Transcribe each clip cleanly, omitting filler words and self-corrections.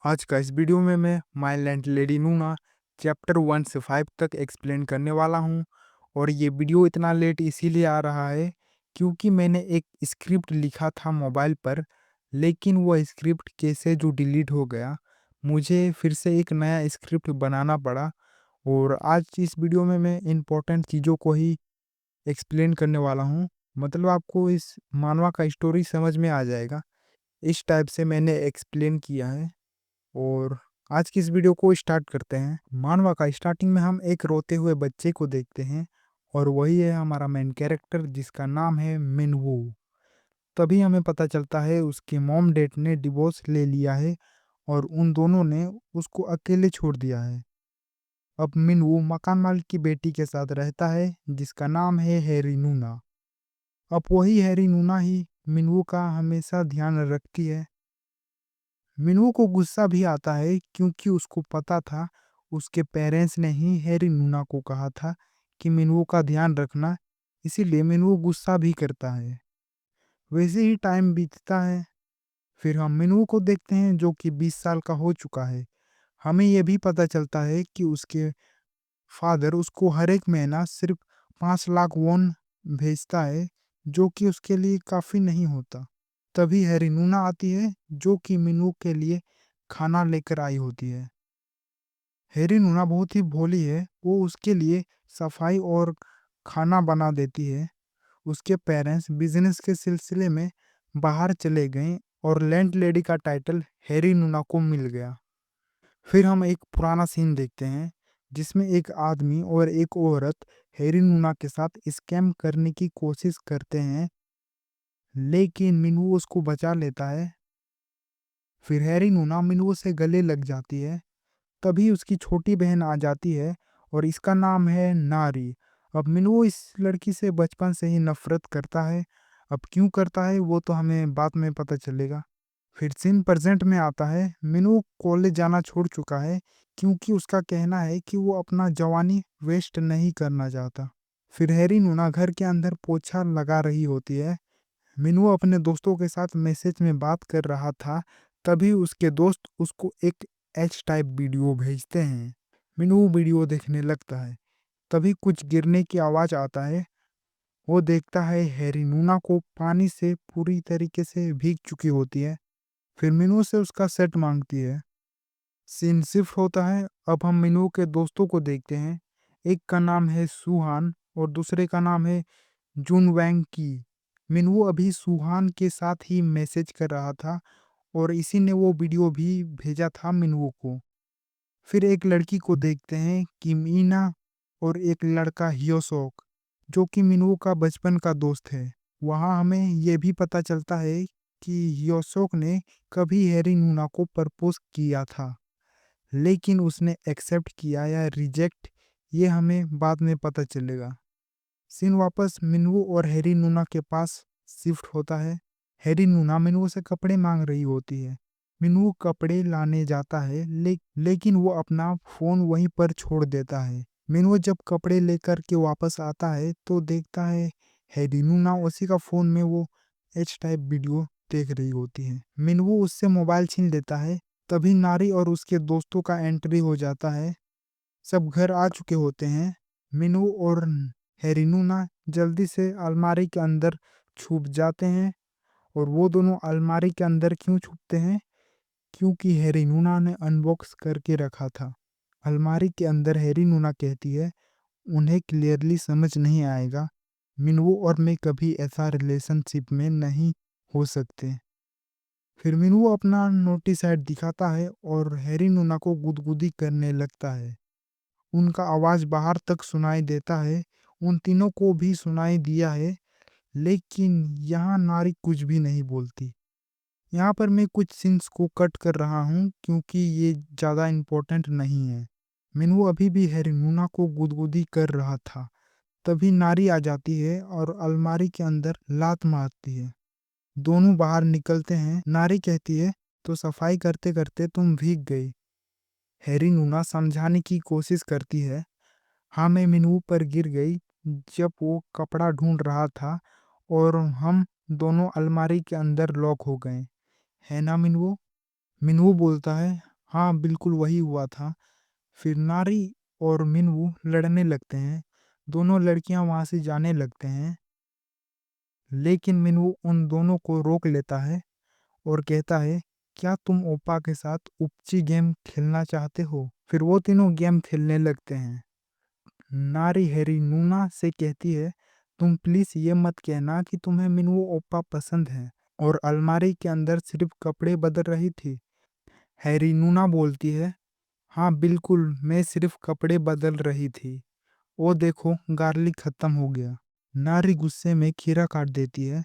आज का इस वीडियो में मैं माय लैंडलेडी नूना चैप्टर 1 से 5 तक एक्सप्लेन करने वाला हूँ। और ये वीडियो इतना लेट इसीलिए आ रहा है क्योंकि मैंने एक स्क्रिप्ट लिखा था मोबाइल पर, लेकिन वो स्क्रिप्ट कैसे जो डिलीट हो गया। मुझे फिर से एक नया स्क्रिप्ट बनाना पड़ा। और आज इस वीडियो में मैं इम्पोर्टेंट चीज़ों को ही एक्सप्लेन करने वाला हूँ। मतलब आपको इस मानवा का स्टोरी समझ में आ जाएगा। इस टाइप से मैंने एक्सप्लेन किया है। और आज की इस वीडियो को स्टार्ट करते हैं। मानवा का स्टार्टिंग में हम एक रोते हुए बच्चे को देखते हैं और वही है हमारा मेन कैरेक्टर जिसका नाम है मिनवू। तभी हमें पता चलता है उसके मॉम डैड ने डिवोर्स ले लिया है और उन दोनों ने उसको अकेले छोड़ दिया है। अब मिनवू मकान मालिक की बेटी के साथ रहता है जिसका नाम है हैरी नूना। अब वही हैरी नूना ही मिनवू का हमेशा ध्यान रखती है। मिनू को गुस्सा भी आता है क्योंकि उसको पता था उसके पेरेंट्स ने ही हैरी नूना को कहा था कि मिनू का ध्यान रखना, इसीलिए मिनू गुस्सा भी करता है। वैसे ही टाइम बीतता है। फिर हम मिनू को देखते हैं जो कि 20 साल का हो चुका है। हमें यह भी पता चलता है कि उसके फादर उसको हर एक महीना सिर्फ 5 लाख वॉन भेजता है, जो कि उसके लिए काफ़ी नहीं होता। तभी हैरी नूना आती है जो कि मिनू के लिए खाना लेकर आई होती है। हैरी नूना बहुत ही भोली है, वो उसके लिए सफाई और खाना बना देती है। उसके पेरेंट्स बिजनेस के सिलसिले में बाहर चले गए और लैंड लेडी का टाइटल हैरी नूना को मिल गया। फिर हम एक पुराना सीन देखते हैं जिसमें एक आदमी और एक औरत हैरी नूना के साथ स्कैम करने की कोशिश करते हैं, लेकिन मिनू उसको बचा लेता है। फिर हैरी नूना मिनू से गले लग जाती है। तभी उसकी छोटी बहन आ जाती है और इसका नाम है नारी। अब मिनू इस लड़की से बचपन से ही नफरत करता है। अब क्यों करता है वो तो हमें बाद में पता चलेगा। फिर सीन प्रेजेंट में आता है। मिनू कॉलेज जाना छोड़ चुका है क्योंकि उसका कहना है कि वो अपना जवानी वेस्ट नहीं करना चाहता। फिर हैरी नूना घर के अंदर पोछा लगा रही होती है। मिनू अपने दोस्तों के साथ मैसेज में बात कर रहा था। तभी उसके दोस्त उसको एक एच टाइप वीडियो भेजते हैं। मिनू वीडियो देखने लगता है। तभी कुछ गिरने की आवाज़ आता है। वो देखता है हैरी नूना को पानी से पूरी तरीके से भीग चुकी होती है। फिर मिनू से उसका सेट मांगती है। सीन शिफ्ट होता है। अब हम मिनू के दोस्तों को देखते हैं। एक का नाम है सुहान और दूसरे का नाम है जून वैंग की। मिनू अभी सुहान के साथ ही मैसेज कर रहा था और इसी ने वो वीडियो भी भेजा था मिनू को। फिर एक लड़की को देखते हैं किमीना और एक लड़का हियोसोक जो कि मिनू का बचपन का दोस्त है। वहाँ हमें ये भी पता चलता है कि हियोसोक ने कभी हैरी नूना को प्रपोज किया था, लेकिन उसने एक्सेप्ट किया या रिजेक्ट, ये हमें बाद में पता चलेगा। सीन वापस मिनू और हैरी नूना के पास शिफ्ट होता है। हैरी नूना मिनू से कपड़े मांग रही होती है। मिनू कपड़े लाने जाता है लेकिन वो अपना फोन वहीं पर छोड़ देता है। मिनू जब कपड़े लेकर के वापस आता है तो देखता है हैरी नूना उसी का फोन में वो एच टाइप वीडियो देख रही होती है। मिनू उससे मोबाइल छीन लेता है। तभी नारी और उसके दोस्तों का एंट्री हो जाता है। सब घर आ चुके होते हैं। मिनू और हैरी नूना जल्दी से अलमारी के अंदर छुप जाते हैं। और वो दोनों अलमारी के अंदर क्यों छुपते हैं? क्योंकि हैरी नूना ने अनबॉक्स करके रखा था। अलमारी के अंदर हैरी नूना कहती है उन्हें क्लियरली समझ नहीं आएगा, मिनू और मैं कभी ऐसा रिलेशनशिप में नहीं हो सकते। फिर मिनू अपना नोटिस साइड दिखाता है और हैरी नूना को गुदगुदी करने लगता है। उनका आवाज़ बाहर तक सुनाई देता है। उन तीनों को भी सुनाई दिया है, लेकिन यहाँ नारी कुछ भी नहीं बोलती। यहाँ पर मैं कुछ सीन्स को कट कर रहा हूँ क्योंकि ये ज़्यादा इम्पोर्टेंट नहीं है। मिनू अभी भी हैरी नूना को गुदगुदी कर रहा था। तभी नारी आ जाती है और अलमारी के अंदर लात मारती है। दोनों बाहर निकलते हैं। नारी कहती है तो सफाई करते करते तुम भीग गई। हैरी नूना समझाने की कोशिश करती है। हाँ, मैं मिनू पर गिर गई जब वो कपड़ा ढूंढ रहा था और हम दोनों अलमारी के अंदर लॉक हो गए, है ना मिनू? मिनू बोलता है हाँ, बिल्कुल वही हुआ था। फिर नारी और मिनवू लड़ने लगते हैं। दोनों लड़कियां वहां से जाने लगते हैं, लेकिन मिनवू उन दोनों को रोक लेता है और कहता है, क्या तुम ओप्पा के साथ उपची गेम खेलना चाहते हो? फिर वो तीनों गेम खेलने लगते हैं। नारी हैरी नूना से कहती है, तुम प्लीज ये मत कहना कि तुम्हें मिनवू ओप्पा पसंद है, और अलमारी के अंदर सिर्फ कपड़े बदल रही थी। हैरी नूना बोलती है, हाँ बिल्कुल, मैं सिर्फ कपड़े बदल रही थी। वो देखो, गार्लिक खत्म हो गया। नारी गुस्से में खीरा काट देती है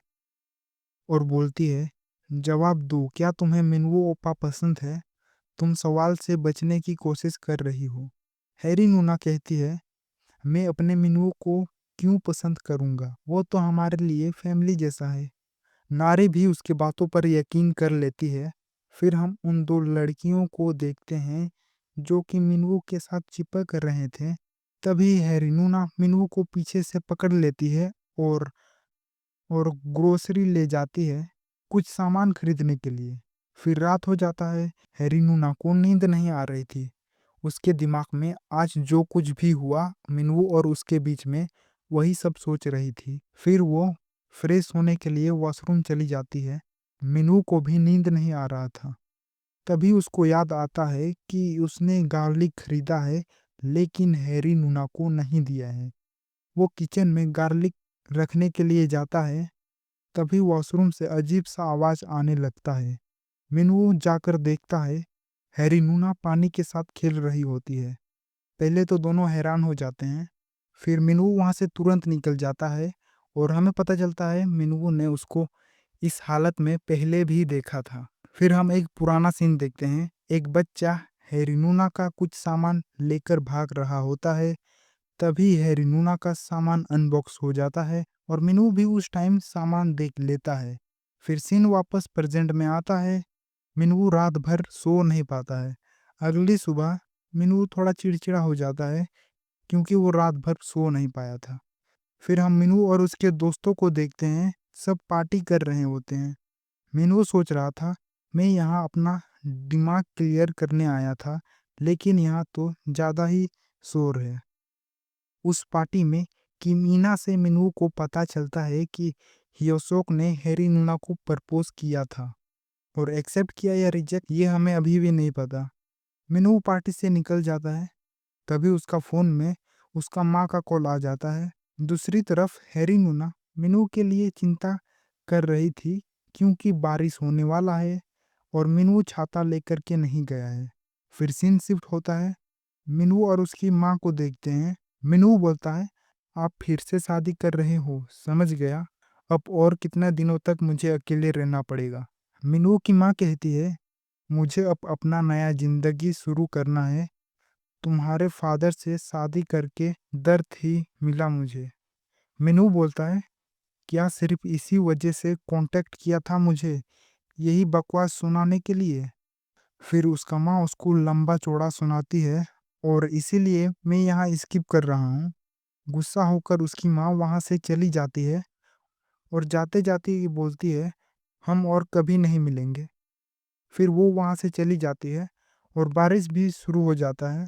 और बोलती है, जवाब दो, क्या तुम्हें मिनवू ओप्पा पसंद है? तुम सवाल से बचने की कोशिश कर रही हो। हैरी नूना कहती है, मैं अपने मिनवू को क्यों पसंद करूंगा? वो तो हमारे लिए फैमिली जैसा है। नारी भी उसकी बातों पर यकीन कर लेती है। फिर हम उन दो लड़कियों को देखते हैं जो कि मिनवू के साथ चिपक रहे थे। तभी हैरी नूना मिनवू को पीछे से पकड़ लेती है और ग्रोसरी ले जाती है, कुछ सामान खरीदने के लिए। फिर रात हो जाता है। हैरी नूना को नींद नहीं आ रही थी। उसके दिमाग में आज जो कुछ भी हुआ मिनवू और उसके बीच में, वही सब सोच रही थी। फिर वो फ्रेश होने के लिए वॉशरूम चली जाती है। मिनवू को भी नींद नहीं आ रहा था। तभी उसको याद आता है कि उसने गार्लिक खरीदा है, लेकिन हैरी नूना को नहीं दिया है। वो किचन में गार्लिक रखने के लिए जाता है। तभी वॉशरूम से अजीब सा आवाज आने लगता है। मिनवू जाकर देखता है, हैरी नूना पानी के साथ खेल रही होती है। पहले तो दोनों हैरान हो जाते हैं। फिर मिनवू वहां से तुरंत निकल जाता है और हमें पता चलता है मिनवू ने उसको इस हालत में पहले भी देखा था। फिर हम एक पुराना सीन देखते हैं। एक बच्चा हैरी नूना का कुछ सामान लेकर भाग रहा होता है। तभी हैरी नूना का सामान अनबॉक्स हो जाता है और मिनू भी उस टाइम सामान देख लेता है। फिर सीन वापस प्रेजेंट में आता है। मिनू रात भर सो नहीं पाता है। अगली सुबह मिनू थोड़ा चिड़चिड़ा हो जाता है क्योंकि वो रात भर सो नहीं पाया था। फिर हम मिनू और उसके दोस्तों को देखते हैं, सब पार्टी कर रहे होते हैं। मिनू सोच रहा था, मैं यहाँ अपना दिमाग क्लियर करने आया था, लेकिन यहाँ तो ज़्यादा ही शोर है। उस पार्टी में किमीना से मिनू को पता चलता है कि हियोसोक ने हैरी नूना को प्रपोज किया था, और एक्सेप्ट किया या रिजेक्ट ये हमें अभी भी नहीं पता। मिनू पार्टी से निकल जाता है। तभी उसका फोन में उसका माँ का कॉल आ जाता है। दूसरी तरफ हैरी नूना मिनू के लिए चिंता कर रही थी क्योंकि बारिश होने वाला है और मिनू छाता लेकर के नहीं गया है। फिर सीन शिफ्ट होता है। मिनू और उसकी माँ को देखते हैं। मिनू बोलता है, आप फिर से शादी कर रहे हो, समझ गया। अब और कितना दिनों तक मुझे अकेले रहना पड़ेगा? मिनू की माँ कहती है, मुझे अब अपना नया जिंदगी शुरू करना है। तुम्हारे फादर से शादी करके दर्द ही मिला मुझे। मिनू बोलता है, क्या सिर्फ इसी वजह से कांटेक्ट किया था मुझे, यही बकवास सुनाने के लिए? फिर उसका माँ उसको लंबा चौड़ा सुनाती है और इसीलिए मैं यहाँ स्किप कर रहा हूँ। गुस्सा होकर उसकी माँ वहाँ से चली जाती है और जाते जाते ये बोलती है, हम और कभी नहीं मिलेंगे। फिर वो वहाँ से चली जाती है और बारिश भी शुरू हो जाता है।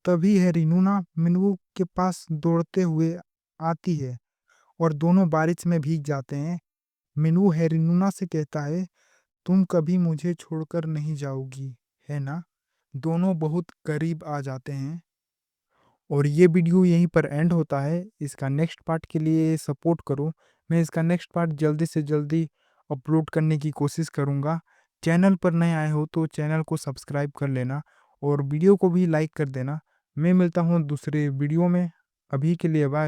तभी है रिनूना मिनवू के पास दौड़ते हुए आती है और दोनों बारिश में भीग जाते हैं। मिनवू हैरिनूना से कहता है, तुम कभी मुझे छोड़कर नहीं जाओगी, है ना? दोनों बहुत करीब आ जाते हैं और ये वीडियो यहीं पर एंड होता है। इसका नेक्स्ट पार्ट के लिए सपोर्ट करो। मैं इसका नेक्स्ट पार्ट जल्दी से जल्दी अपलोड करने की कोशिश करूँगा। चैनल पर नए आए हो तो चैनल को सब्सक्राइब कर लेना और वीडियो को भी लाइक कर देना। मैं मिलता हूँ दूसरे वीडियो में। अभी के लिए बाय।